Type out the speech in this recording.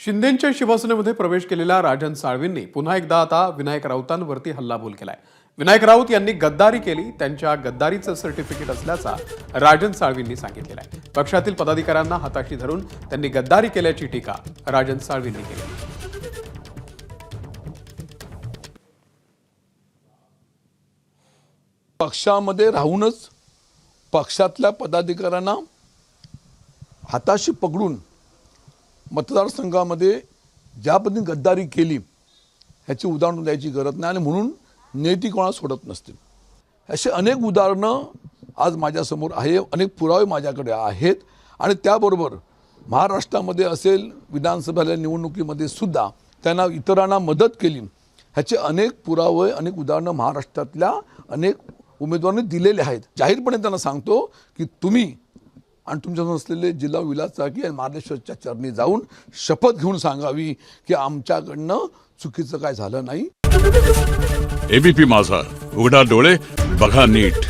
शिंदेंच्या शिवसेनेमध्ये प्रवेश केलेल्या राजन साळवींनी पुन्हा एकदा आता विनायक राऊतांवरती हल्लाबोल केलाय। विनायक राऊत यांनी गद्दारी केली, त्यांच्या गद्दारीचं सर्टिफिकेट असल्याचा राजन साळवींनी सांगितलेलं आहे। पक्षातील पदाधिकाऱ्यांना हाताशी धरून त्यांनी गद्दारी केल्याची टीका राजन साळवींनी केली। पक्षामध्ये राहूनच पक्षातल्या पदाधिकाऱ्यांना हाताशी पकडून मतदारसंघामध्ये ज्या पद्धतीने गद्दारी केली ह्याची उदाहरण द्यायची गरज नाही आणि म्हणून नेती कोणाला सोडत नसतील। असे अनेक उदाहरणं आज माझ्यासमोर आहे, अनेक पुरावे माझ्याकडे आहेत आणि त्याबरोबर महाराष्ट्रामध्ये असेल विधानसभेच्या निवडणुकीमध्ये सुद्धा त्यांना इतरांना मदत केली ह्याचे अनेक पुरावे, अनेक उदाहरणं महाराष्ट्रातल्या अनेक उमेदवारांनी दिलेले आहेत। जाहीरपणे त्यांना सांगतो की तुम्ही आणि तुमच्यासमोर असलेले जिल्हा विलास चाकी आणि मार्लेश्वरच्या चरणी जाऊन शपथ घेऊन सांगावी की आमच्याकडनं चुकीचं काय झालं नाही। एबीपी माझा, उघडा डोळे बघा नीट।